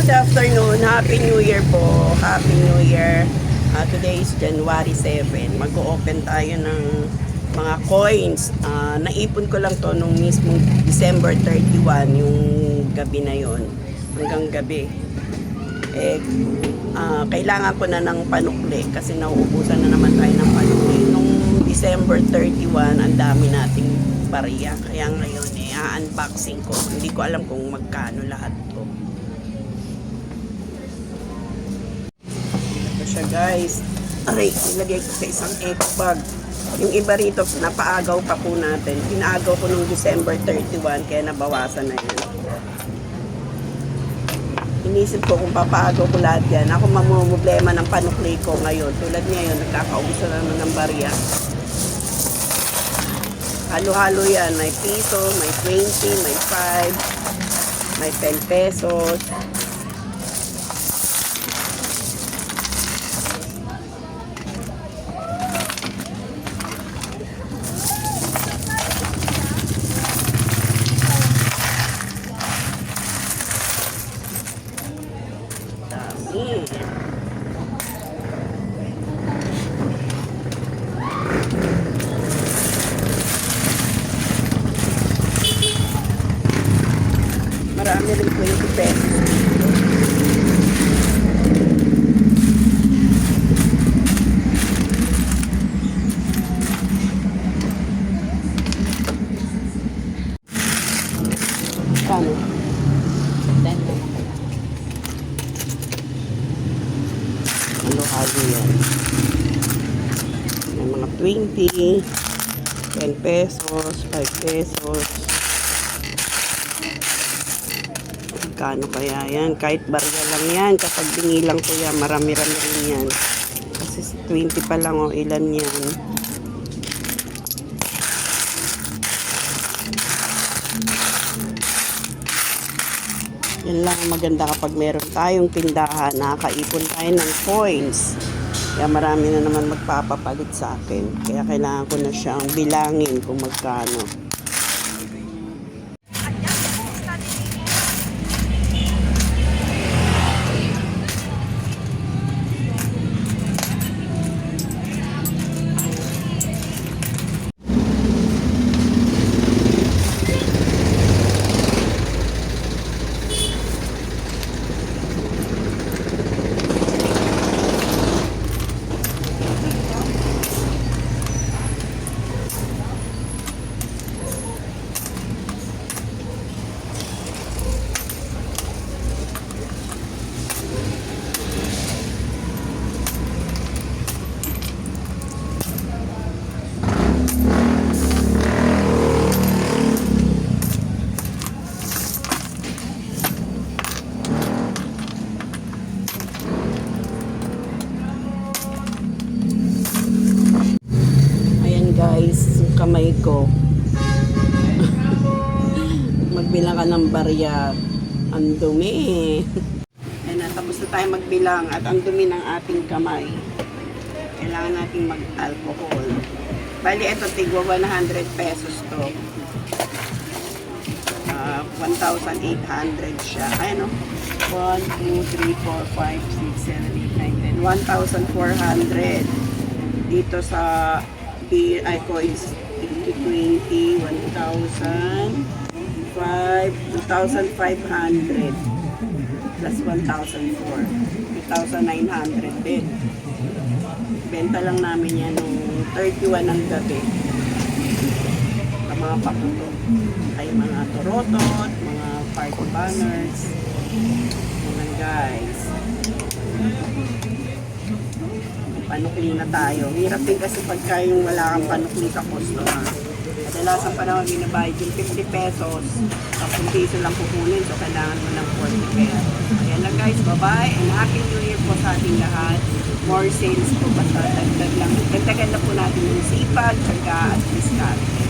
Good afternoon. Happy New Year po. Happy New Year. Today is January 7. Mag-o-open tayo ng mga coins. Naipon ko lang to nung mismo December 31, yung gabi na yon, hanggang gabi. Kailangan ko na ng panukli kasi nauubusan na naman tayo ng panukli. Nung December 31, ang dami nating bariya. Kaya ngayon, unboxing ko. Hindi ko alam kung magkano lahat to. Ito siya, guys. Aray, nilagay ko sa isang eco bag. Yung iba rito, napaagaw pa po natin. Pinaagaw ko nung December 31, kaya nabawasan na yun. Inisip ko kung papaagaw ko lahat yan. Ako mamumblema ng panukli ko ngayon. Tulad ngayon, nagkakaubos na naman ng barya. Halo-halo yan. May piso, may 20, may 5, may 10 pesos. Dami. Marami rin 20 pesos. Kano? 10. Halo-halo yan. May mga 20, 10 pesos, 5 pesos. Kano kaya yan? Kahit barya lang yan. Kapag binilang ko yan, marami-rami rin yan. Kasi 20 pa lang o ilan yan. Yan lang ang maganda kapag meron tayong tindahan. Nakakaipon tayo ng coins. Kaya marami na naman magpapapalit sa akin. Kaya kailangan ko na siyang bilangin kung magkano. Guys, yung kamay ko magbilang ka ng barya, ang dumi. Ayan na, tapos na tayo magbilang at ang dumi ng ating kamay. Kailangan natin mag-alcohol. Bali, ito tigwa 100 pesos to. 1,800 siya. Ayan o, 1, 2, 3, 4, 5, 6, 7, 8, 9, 10, 1,400 dito sa coins 20, 1,000, 2,500 plus 1,004, 2,900 din. Benta lang namin yan nung 31 ng gabi. Sa mga pakuto ay mga torotot, mga party banners. Ayan guys, panukli na tayo. Hirap din kasi pagka yung wala kang panukli sa customer. Kadalasan pa naman binabayad yung 50 pesos. 10 piso lang kukunin. So, kailangan mo ng 40 pesos. Ayan lang guys. Bye-bye. And Happy New Year po sa ating lahat. More sales po. Basta dagdag lang. Dagdagan na po natin yung sipag, tsaga at diskarte.